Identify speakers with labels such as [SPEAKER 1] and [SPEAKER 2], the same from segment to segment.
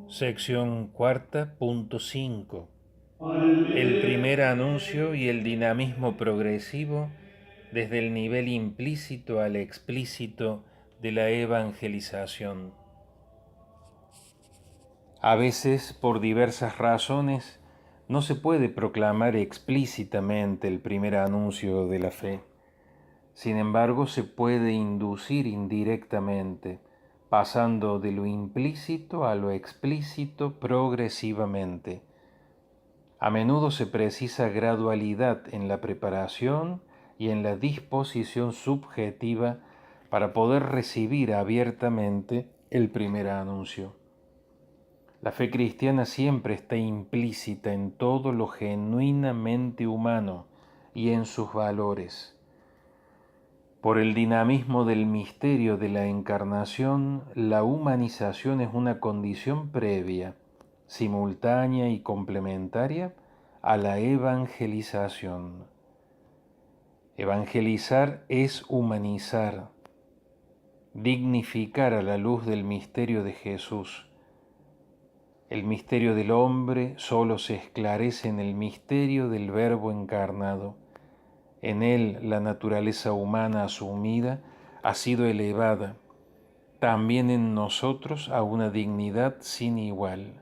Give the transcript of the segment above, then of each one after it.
[SPEAKER 1] Sección cuarta, punto 5. El primer anuncio y el dinamismo progresivo desde el nivel implícito al explícito de la evangelización. A veces, por diversas razones, no se puede proclamar explícitamente el primer anuncio de la fe. Sin embargo, se puede inducir indirectamente, pasando de lo implícito a lo explícito progresivamente. A menudo se precisa gradualidad en la preparación y en la disposición subjetiva para poder recibir abiertamente el primer anuncio. La fe cristiana siempre está implícita en todo lo genuinamente humano y en sus valores. Por el dinamismo del misterio de la encarnación, la humanización es una condición previa, simultánea y complementaria a la evangelización. Evangelizar es humanizar, dignificar a la luz del misterio de Jesús. El misterio del hombre solo se esclarece en el misterio del Verbo encarnado. En él la naturaleza humana asumida ha sido elevada, también en nosotros a una dignidad sin igual.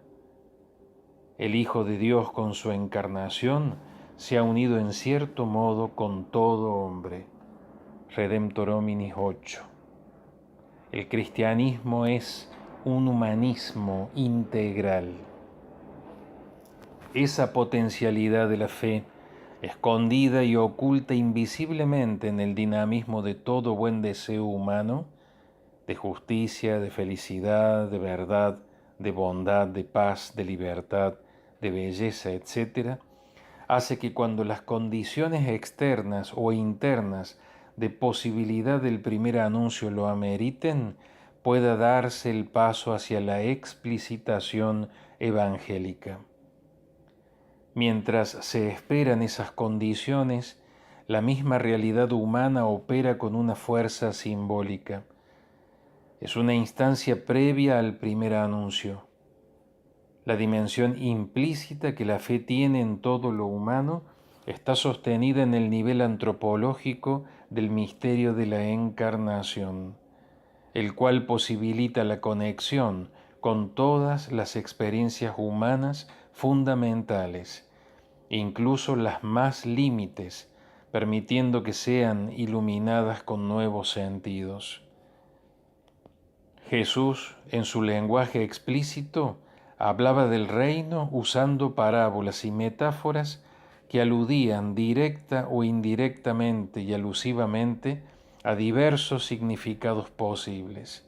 [SPEAKER 1] El Hijo de Dios con su encarnación se ha unido en cierto modo con todo hombre. Redemptor hominis 8. El cristianismo es un humanismo integral. Esa potencialidad de la fe, escondida y oculta invisiblemente en el dinamismo de todo buen deseo humano, de justicia, de felicidad, de verdad, de bondad, de paz, de libertad, de belleza, etc., hace que cuando las condiciones externas o internas de posibilidad del primer anuncio lo ameriten, pueda darse el paso hacia la explicitación evangélica. Mientras se esperan esas condiciones, la misma realidad humana opera con una fuerza simbólica. Es una instancia previa al primer anuncio. La dimensión implícita que la fe tiene en todo lo humano está sostenida en el nivel antropológico del misterio de la encarnación, el cual posibilita la conexión con todas las experiencias humanas fundamentales, incluso las más límites, permitiendo que sean iluminadas con nuevos sentidos. Jesús, en su lenguaje explícito, hablaba del reino usando parábolas y metáforas que aludían directa o indirectamente y alusivamente a diversos significados posibles.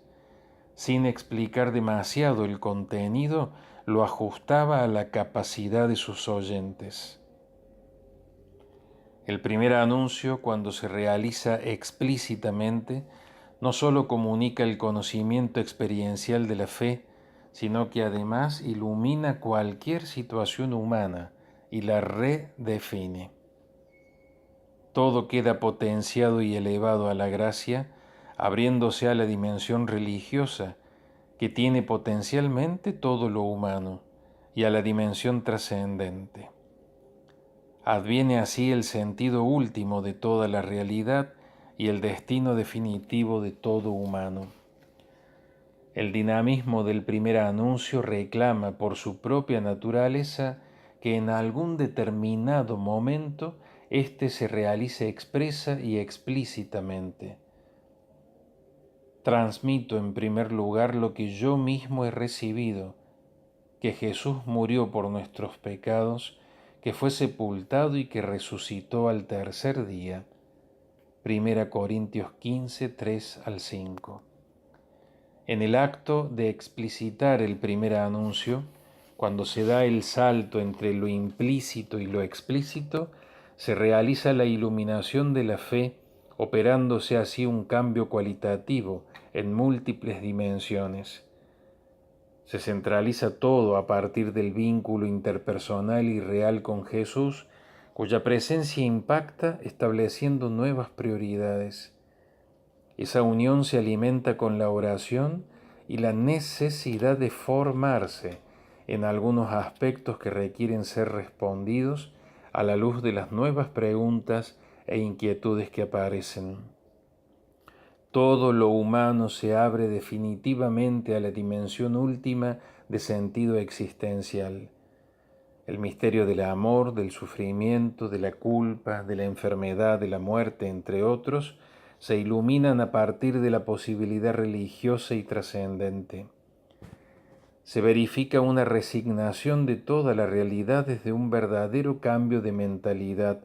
[SPEAKER 1] Sin explicar demasiado el contenido, lo ajustaba a la capacidad de sus oyentes. El primer anuncio, cuando se realiza explícitamente, no sólo comunica el conocimiento experiencial de la fe, sino que además ilumina cualquier situación humana y la redefine. Todo queda potenciado y elevado a la gracia, abriéndose a la dimensión religiosa, que tiene potencialmente todo lo humano, y a la dimensión trascendente. Adviene así el sentido último de toda la realidad y el destino definitivo de todo humano. El dinamismo del primer anuncio reclama por su propia naturaleza que en algún determinado momento éste se realice expresa y explícitamente. Transmito en primer lugar lo que yo mismo he recibido, que Jesús murió por nuestros pecados, que fue sepultado y que resucitó al tercer día. 1 Corintios 15, 3 al 5. En el acto de explicitar el primer anuncio, cuando se da el salto entre lo implícito y lo explícito, se realiza la iluminación de la fe, operándose así un cambio cualitativo en múltiples dimensiones. Se centraliza todo a partir del vínculo interpersonal y real con Jesús, cuya presencia impacta estableciendo nuevas prioridades. Esa unión se alimenta con la oración y la necesidad de formarse en algunos aspectos que requieren ser respondidos a la luz de las nuevas preguntas e inquietudes que aparecen. Todo lo humano se abre definitivamente a la dimensión última de sentido existencial. El misterio del amor, del sufrimiento, de la culpa, de la enfermedad, de la muerte, entre otros, se iluminan a partir de la posibilidad religiosa y trascendente. Se verifica una resignación de toda la realidad desde un verdadero cambio de mentalidad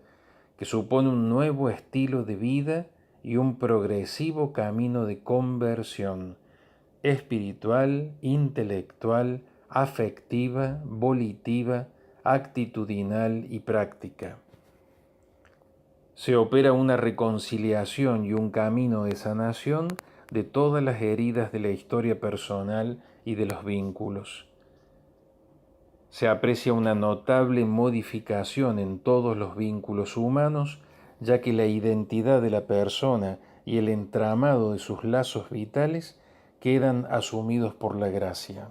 [SPEAKER 1] que supone un nuevo estilo de vida y un progresivo camino de conversión espiritual, intelectual, afectiva, volitiva, actitudinal y práctica. Se opera una reconciliación y un camino de sanación de todas las heridas de la historia personal y de los vínculos. Se aprecia una notable modificación en todos los vínculos humanos, ya que la identidad de la persona y el entramado de sus lazos vitales quedan asumidos por la gracia.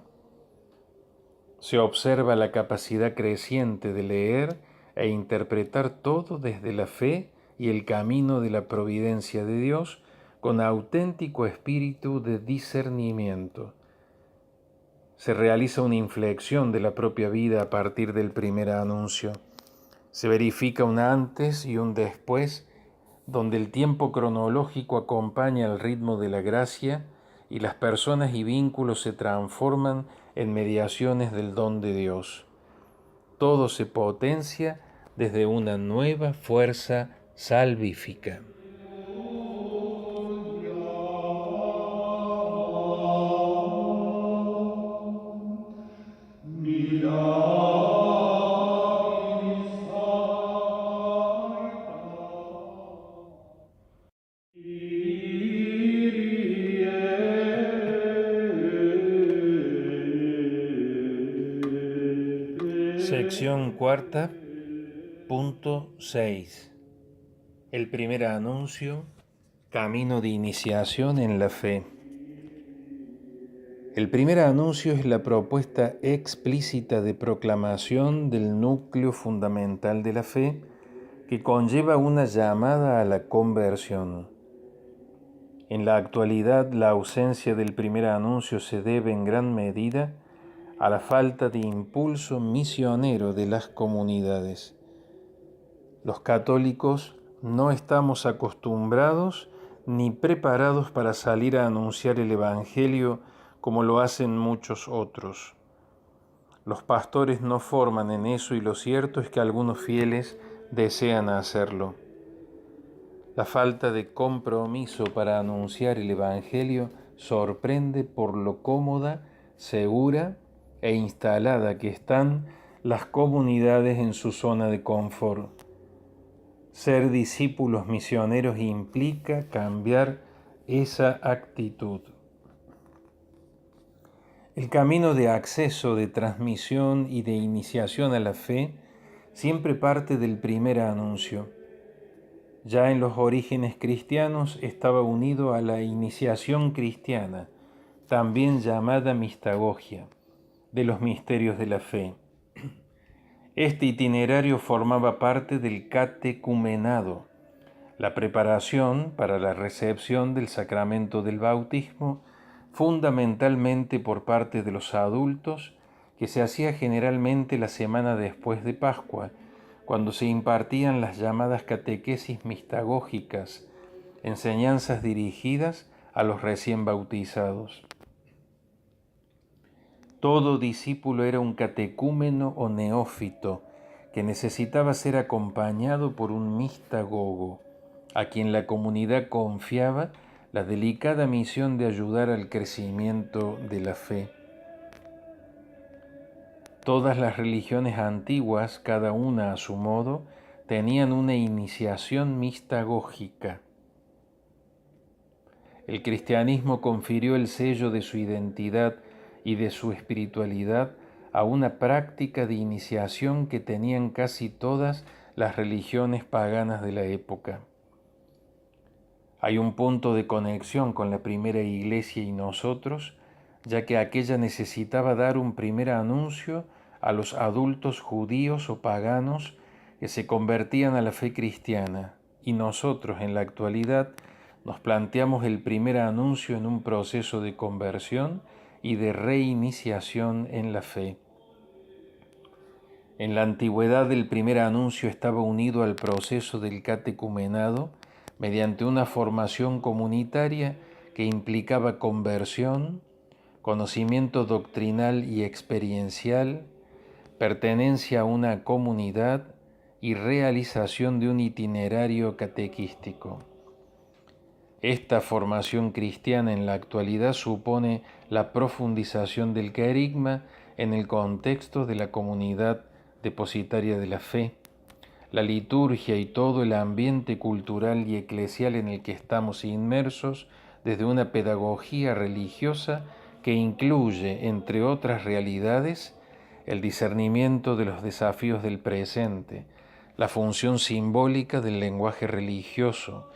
[SPEAKER 1] Se observa la capacidad creciente de leer e interpretar todo desde la fe y el camino de la providencia de Dios con auténtico espíritu de discernimiento. Se realiza una inflexión de la propia vida a partir del primer anuncio. Se verifica un antes y un después, donde el tiempo cronológico acompaña el ritmo de la gracia y las personas y vínculos se transforman en mediaciones del don de Dios. Todo se potencia desde una nueva fuerza salvífica. Sección cuarta, punto 6. El primer anuncio, camino de iniciación en la fe. El primer anuncio es la propuesta explícita de proclamación del núcleo fundamental de la fe que conlleva una llamada a la conversión. En la actualidad, la ausencia del primer anuncio se debe en gran medida a la falta de impulso misionero de las comunidades. Los católicos no estamos acostumbrados ni preparados para salir a anunciar el Evangelio como lo hacen muchos otros. Los pastores no forman en eso y lo cierto es que algunos fieles desean hacerlo. La falta de compromiso para anunciar el Evangelio sorprende por lo cómoda, segura e instalada que están las comunidades en su zona de confort. Ser discípulos misioneros implica cambiar esa actitud. El camino de acceso, de transmisión y de iniciación a la fe siempre parte del primer anuncio. Ya en los orígenes cristianos estaba unido a la iniciación cristiana, también llamada mistagogia, de los misterios de la fe. Este itinerario formaba parte del catecumenado, la preparación para la recepción del sacramento del bautismo, fundamentalmente por parte de los adultos, que se hacía generalmente la semana después de Pascua, cuando se impartían las llamadas catequesis mistagógicas, enseñanzas dirigidas a los recién bautizados. Todo discípulo era un catecúmeno o neófito que necesitaba ser acompañado por un mistagogo, a quien la comunidad confiaba la delicada misión de ayudar al crecimiento de la fe. Todas las religiones antiguas, cada una a su modo, tenían una iniciación mistagógica. El cristianismo confirió el sello de su identidad y de su espiritualidad a una práctica de iniciación que tenían casi todas las religiones paganas de la época. Hay un punto de conexión con la primera iglesia y nosotros, ya que aquella necesitaba dar un primer anuncio a los adultos judíos o paganos que se convertían a la fe cristiana, y nosotros en la actualidad nos planteamos el primer anuncio en un proceso de conversión y de reiniciación en la fe. En la antigüedad el primer anuncio estaba unido al proceso del catecumenado mediante una formación comunitaria que implicaba conversión, conocimiento doctrinal y experiencial, pertenencia a una comunidad y realización de un itinerario catequístico. Esta formación cristiana en la actualidad supone la profundización del querigma en el contexto de la comunidad depositaria de la fe, la liturgia y todo el ambiente cultural y eclesial en el que estamos inmersos desde una pedagogía religiosa que incluye, entre otras realidades, el discernimiento de los desafíos del presente, la función simbólica del lenguaje religioso,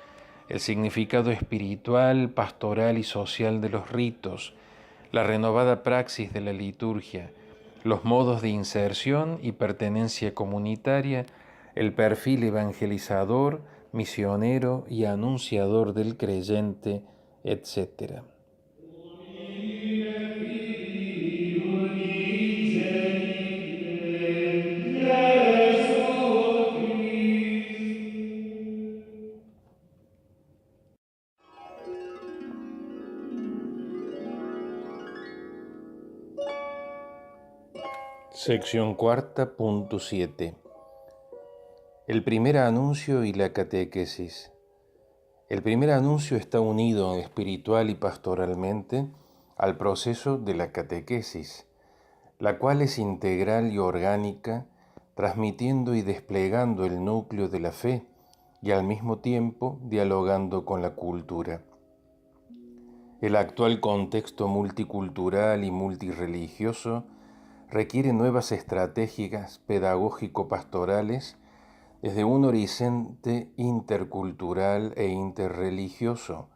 [SPEAKER 1] el significado espiritual, pastoral y social de los ritos, la renovada praxis de la liturgia, los modos de inserción y pertenencia comunitaria, el perfil evangelizador, misionero y anunciador del creyente, etc. Sección cuarta, punto 7. El primer anuncio y la catequesis. El primer anuncio está unido espiritual y pastoralmente al proceso de la catequesis, la cual es integral y orgánica, transmitiendo y desplegando el núcleo de la fe y al mismo tiempo dialogando con la cultura. El actual contexto multicultural y multirreligioso requiere nuevas estrategias pedagógico-pastorales desde un horizonte intercultural e interreligioso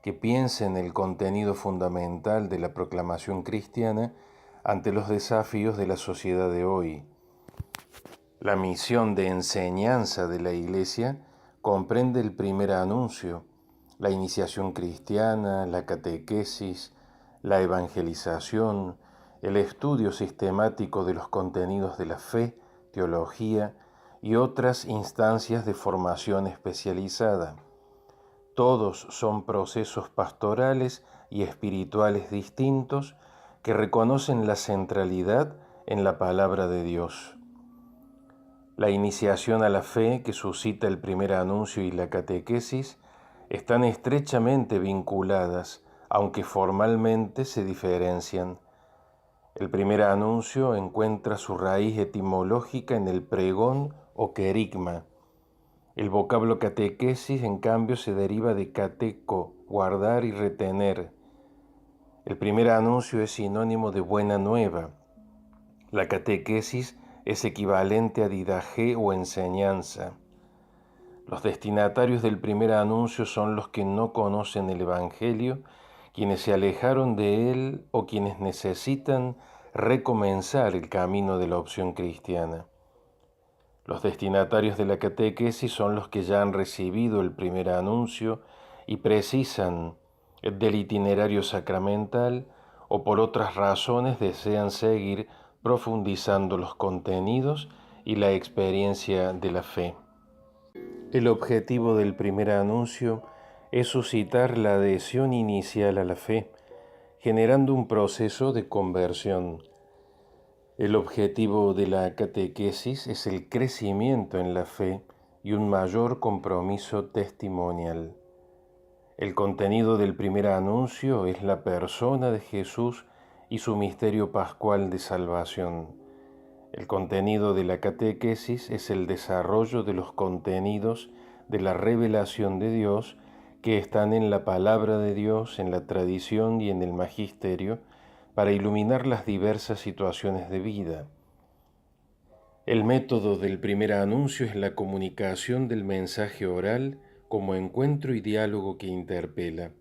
[SPEAKER 1] que piense en el contenido fundamental de la proclamación cristiana ante los desafíos de la sociedad de hoy. La misión de enseñanza de la Iglesia comprende el primer anuncio, la iniciación cristiana, la catequesis, la evangelización, el estudio sistemático de los contenidos de la fe, teología y otras instancias de formación especializada. Todos son procesos pastorales y espirituales distintos que reconocen la centralidad en la palabra de Dios. La iniciación a la fe que suscita el primer anuncio y la catequesis están estrechamente vinculadas, aunque formalmente se diferencian. El primer anuncio encuentra su raíz etimológica en el pregón o querigma. El vocablo catequesis, en cambio, se deriva de cateco, guardar y retener. El primer anuncio es sinónimo de buena nueva. La catequesis es equivalente a didaje o enseñanza. Los destinatarios del primer anuncio son los que no conocen el Evangelio, quienes se alejaron de él o quienes necesitan recomenzar el camino de la opción cristiana. Los destinatarios de la catequesis son los que ya han recibido el primer anuncio y precisan del itinerario sacramental o por otras razones desean seguir profundizando los contenidos y la experiencia de la fe. El objetivo del primer anuncio es suscitar la adhesión inicial a la fe, generando un proceso de conversión. El objetivo de la catequesis es el crecimiento en la fe y un mayor compromiso testimonial. El contenido del primer anuncio es la persona de Jesús y su misterio pascual de salvación. El contenido de la catequesis es el desarrollo de los contenidos de la revelación de Dios que están en la palabra de Dios, en la tradición y en el magisterio, para iluminar las diversas situaciones de vida. El método del primer anuncio es la comunicación del mensaje oral como encuentro y diálogo que interpela.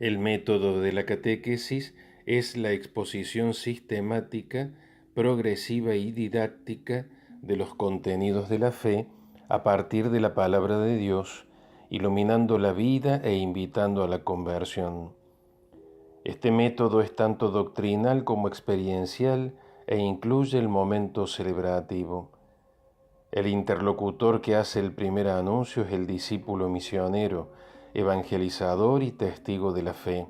[SPEAKER 1] El método de la catequesis es la exposición sistemática, progresiva y didáctica de los contenidos de la fe a partir de la palabra de Dios, iluminando la vida e invitando a la conversión. Este método es tanto doctrinal como experiencial e incluye el momento celebrativo. El interlocutor que hace el primer anuncio es el discípulo misionero, evangelizador y testigo de la fe.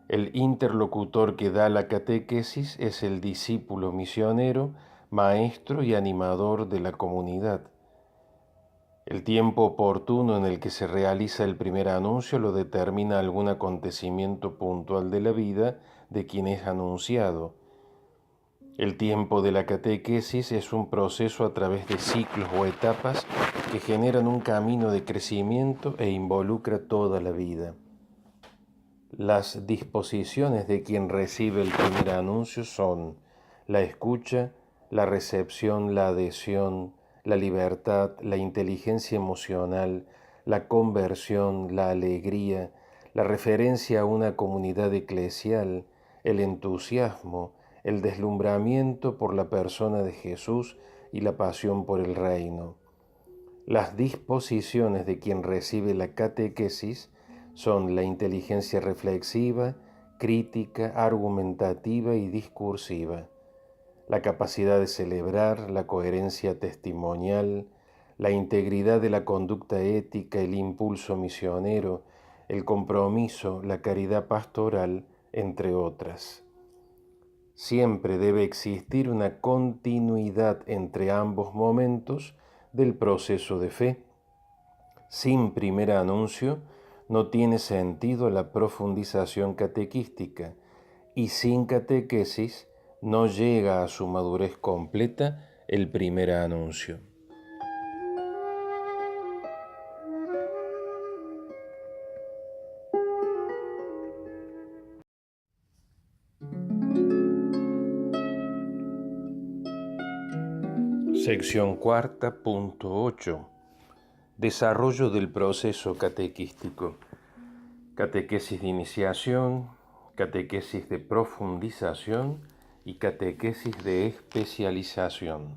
[SPEAKER 1] El interlocutor que da la catequesis es el discípulo misionero, maestro y animador de la comunidad. El tiempo oportuno en el que se realiza el primer anuncio lo determina algún acontecimiento puntual de la vida de quien es anunciado. El tiempo de la catequesis es un proceso a través de ciclos o etapas que generan un camino de crecimiento e involucra toda la vida. Las disposiciones de quien recibe el primer anuncio son la escucha, la recepción, la adhesión, la libertad, la inteligencia emocional, la conversión, la alegría, la referencia a una comunidad eclesial, el entusiasmo, el deslumbramiento por la persona de Jesús y la pasión por el reino. Las disposiciones de quien recibe la catequesis son la inteligencia reflexiva, crítica, argumentativa y discursiva, la capacidad de celebrar, la coherencia testimonial, la integridad de la conducta ética, el impulso misionero, el compromiso, la caridad pastoral, entre otras. Siempre debe existir una continuidad entre ambos momentos del proceso de fe. Sin primer anuncio no tiene sentido la profundización catequística y sin catequesis no llega a su madurez completa el primer anuncio. Sección cuarta, punto 8. Desarrollo del proceso catequístico. Catequesis de iniciación, catequesis de profundización y catequesis de especialización.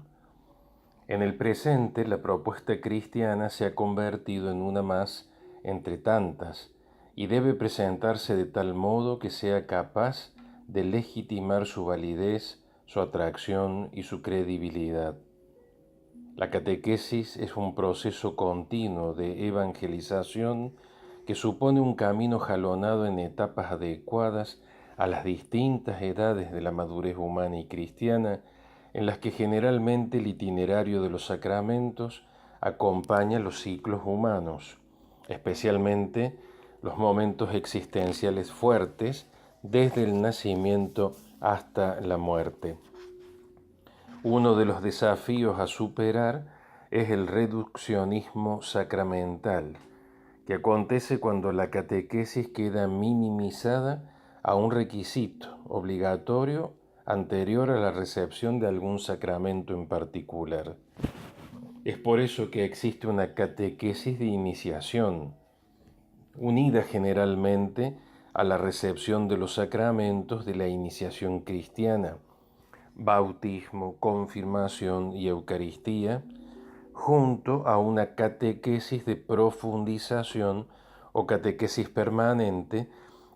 [SPEAKER 1] En el presente, la propuesta cristiana se ha convertido en una más entre tantas y debe presentarse de tal modo que sea capaz de legitimar su validez, su atracción y su credibilidad. La catequesis es un proceso continuo de evangelización que supone un camino jalonado en etapas adecuadas a las distintas edades de la madurez humana y cristiana, en las que generalmente el itinerario de los sacramentos acompaña los ciclos humanos, especialmente los momentos existenciales fuertes desde el nacimiento hasta la muerte. Uno de los desafíos a superar es el reduccionismo sacramental, que acontece cuando la catequesis queda minimizada a un requisito obligatorio anterior a la recepción de algún sacramento en particular. Es por eso que existe una catequesis de iniciación, unida generalmente a la recepción de los sacramentos de la iniciación cristiana, bautismo, confirmación y Eucaristía, junto a una catequesis de profundización o catequesis permanente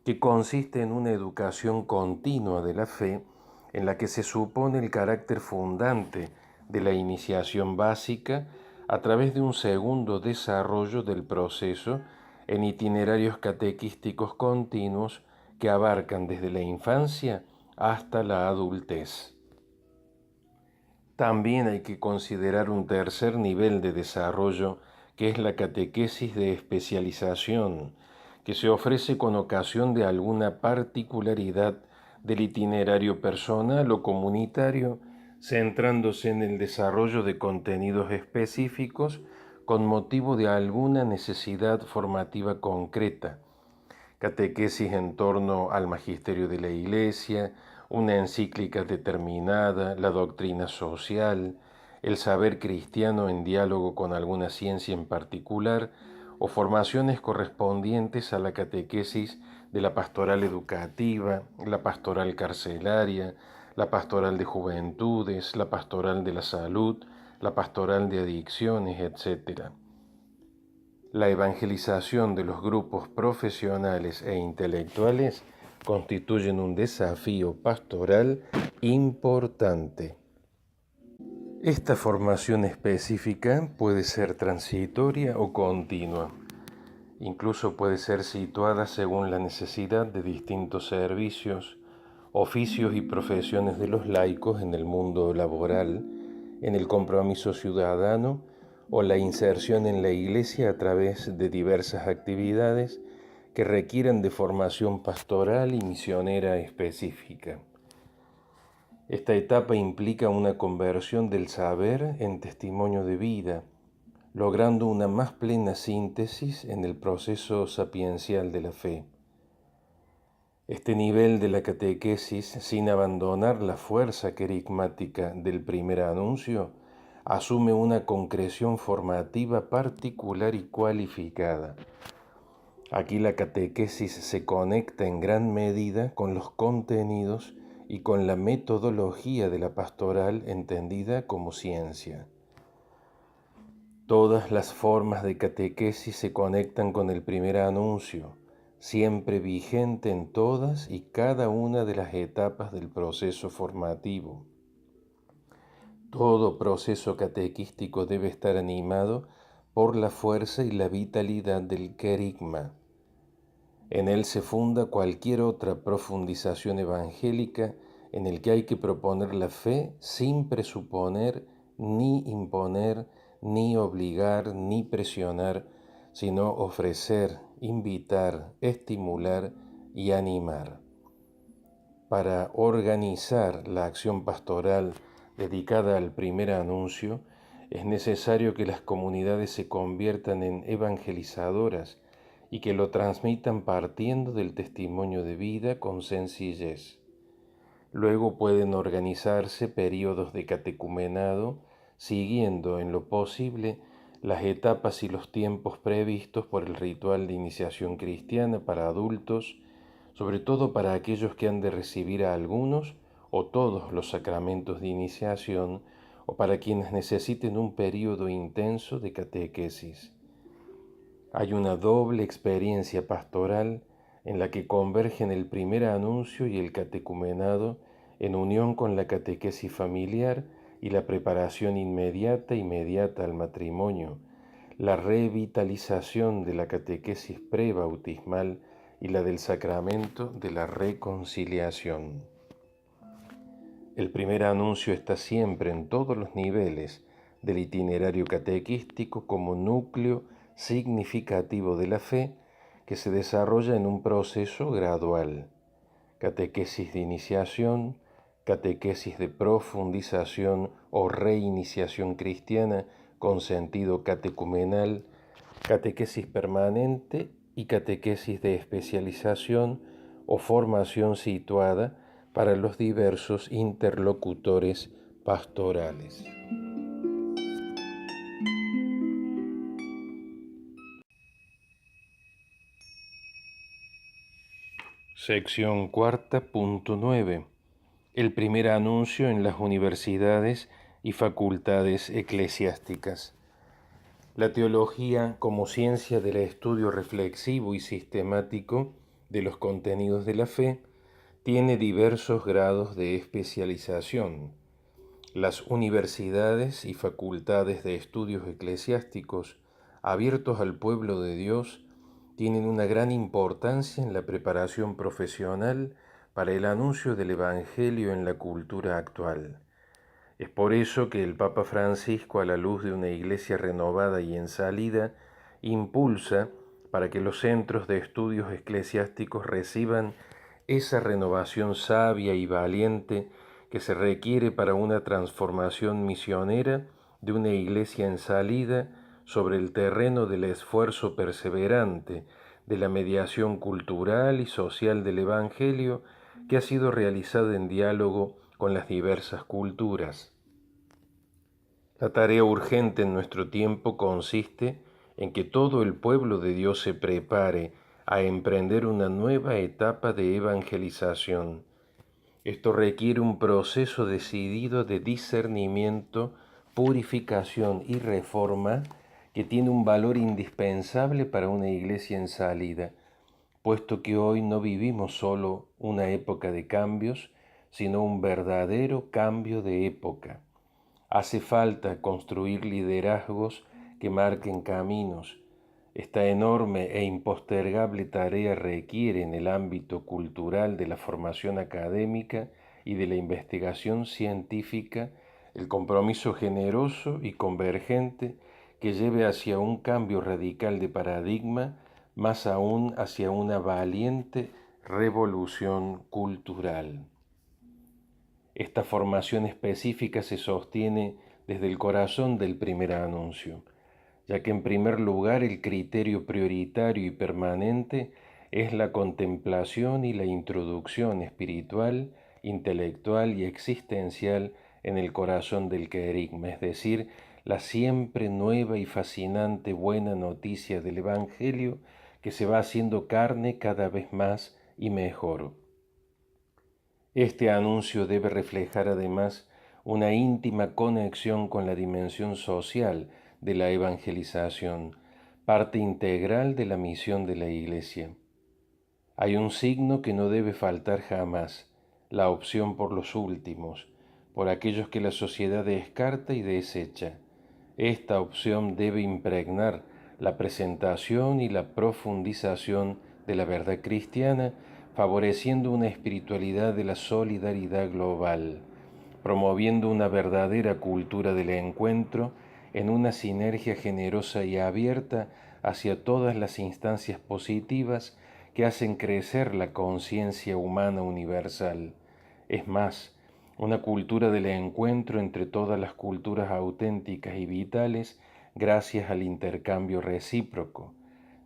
[SPEAKER 1] que consiste en una educación continua de la fe en la que se supone el carácter fundante de la iniciación básica a través de un segundo desarrollo del proceso en itinerarios catequísticos continuos que abarcan desde la infancia hasta la adultez. También hay que considerar un tercer nivel de desarrollo que es la catequesis de especialización, que se ofrece con ocasión de alguna particularidad del itinerario personal o comunitario, centrándose en el desarrollo de contenidos específicos con motivo de alguna necesidad formativa concreta, catequesis en torno al magisterio de la Iglesia, una encíclica determinada, la doctrina social, el saber cristiano en diálogo con alguna ciencia en particular, o formaciones correspondientes a la catequesis de la pastoral educativa, la pastoral carcelaria, la pastoral de juventudes, la pastoral de la salud, la pastoral de adicciones, etc. La evangelización de los grupos profesionales e intelectuales constituyen un desafío pastoral importante. Esta formación específica puede ser transitoria o continua. Incluso puede ser situada según la necesidad de distintos servicios, oficios y profesiones de los laicos en el mundo laboral, en el compromiso ciudadano o la inserción en la Iglesia a través de diversas actividades que requieran de formación pastoral y misionera específica. Esta etapa implica una conversión del saber en testimonio de vida, logrando una más plena síntesis en el proceso sapiencial de la fe. Este nivel de la catequesis, sin abandonar la fuerza querigmática del primer anuncio, asume una concreción formativa particular y cualificada. Aquí la catequesis se conecta en gran medida con los contenidos y con la metodología de la pastoral entendida como ciencia. Todas las formas de catequesis se conectan con el primer anuncio, siempre vigente en todas y cada una de las etapas del proceso formativo. Todo proceso catequístico debe estar animado por la fuerza y la vitalidad del querigma. En él se funda cualquier otra profundización evangélica en el que hay que proponer la fe sin presuponer, ni imponer, ni obligar, ni presionar, sino ofrecer, invitar, estimular y animar. Para organizar la acción pastoral dedicada al primer anuncio, es necesario que las comunidades se conviertan en evangelizadoras y que lo transmitan partiendo del testimonio de vida con sencillez. Luego pueden organizarse períodos de catecumenado, siguiendo en lo posible las etapas y los tiempos previstos por el ritual de iniciación cristiana para adultos, sobre todo para aquellos que han de recibir a algunos o todos los sacramentos de iniciación, o para quienes necesiten un período intenso de catequesis. Hay una doble experiencia pastoral en la que convergen el primer anuncio y el catecumenado en unión con la catequesis familiar y la preparación inmediata al matrimonio, la revitalización de la catequesis prebautismal y la del sacramento de la reconciliación. El primer anuncio está siempre en todos los niveles del itinerario catequístico como núcleo significativo de la fe que se desarrolla en un proceso gradual. Catequesis de iniciación, catequesis de profundización o reiniciación cristiana con sentido catecumenal, catequesis permanente y catequesis de especialización o formación situada para los diversos interlocutores pastorales. Sección cuarta, punto 9. El primer anuncio en las universidades y facultades eclesiásticas. La teología como ciencia del estudio reflexivo y sistemático de los contenidos de la fe tiene diversos grados de especialización. Las universidades y facultades de estudios eclesiásticos abiertos al pueblo de Dios tienen una gran importancia en la preparación profesional para el anuncio del Evangelio en la cultura actual. Es por eso que el Papa Francisco, a la luz de una iglesia renovada y en salida, impulsa para que los centros de estudios eclesiásticos reciban esa renovación sabia y valiente que se requiere para una transformación misionera de una iglesia en salida sobre el terreno del esfuerzo perseverante, de la mediación cultural y social del Evangelio que ha sido realizada en diálogo con las diversas culturas. La tarea urgente en nuestro tiempo consiste en que todo el pueblo de Dios se prepare a emprender una nueva etapa de evangelización. Esto requiere un proceso decidido de discernimiento, purificación y reforma que tiene un valor indispensable para una iglesia en salida, puesto que hoy no vivimos solo una época de cambios, sino un verdadero cambio de época. Hace falta construir liderazgos que marquen caminos. Esta enorme e impostergable tarea requiere en el ámbito cultural de la formación académica y de la investigación científica el compromiso generoso y convergente que lleve hacia un cambio radical de paradigma, más aún hacia una valiente revolución cultural. Esta formación específica se sostiene desde el corazón del primer anuncio, ya que en primer lugar el criterio prioritario y permanente es la contemplación y la introducción espiritual, intelectual y existencial en el corazón del querigma, es decir, la siempre nueva y fascinante buena noticia del Evangelio que se va haciendo carne cada vez más y mejor. Este anuncio debe reflejar además una íntima conexión con la dimensión social de la evangelización, parte integral de la misión de la Iglesia. Hay un signo que no debe faltar jamás, la opción por los últimos, por aquellos que la sociedad descarta y desecha. Esta opción debe impregnar la presentación y la profundización de la verdad cristiana, favoreciendo una espiritualidad de la solidaridad global, promoviendo una verdadera cultura del encuentro en una sinergia generosa y abierta hacia todas las instancias positivas que hacen crecer la conciencia humana universal. Es más, una cultura del encuentro entre todas las culturas auténticas y vitales gracias al intercambio recíproco,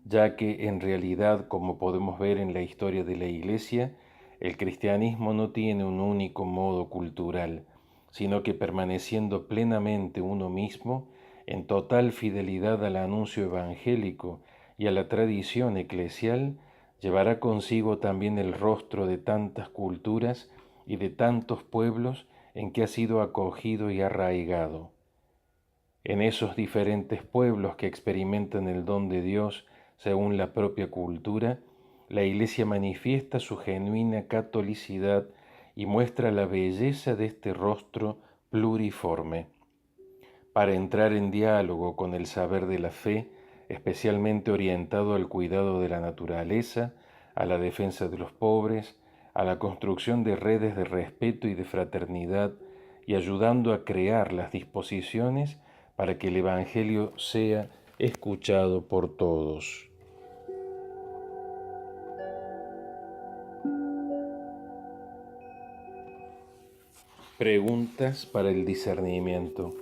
[SPEAKER 1] ya que en realidad, como podemos ver en la historia de la Iglesia, el cristianismo no tiene un único modo cultural, sino que permaneciendo plenamente uno mismo, en total fidelidad al anuncio evangélico y a la tradición eclesial, llevará consigo también el rostro de tantas culturas y de tantos pueblos en que ha sido acogido y arraigado. En esos diferentes pueblos que experimentan el don de Dios según la propia cultura, la Iglesia manifiesta su genuina catolicidad y muestra la belleza de este rostro pluriforme. Para entrar en diálogo con el saber de la fe, especialmente orientado al cuidado de la naturaleza, a la defensa de los pobres, a la construcción de redes de respeto y de fraternidad, y ayudando a crear las disposiciones para que el Evangelio sea escuchado por todos. Preguntas para el discernimiento.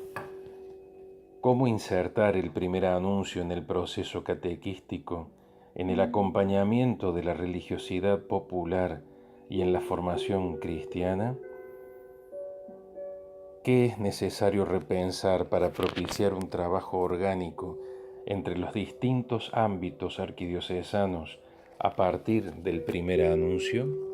[SPEAKER 1] ¿Cómo insertar el primer anuncio en el proceso catequístico, en el acompañamiento de la religiosidad popular y en la formación cristiana? ¿Qué es necesario repensar para propiciar un trabajo orgánico entre los distintos ámbitos arquidiocesanos a partir del primer anuncio?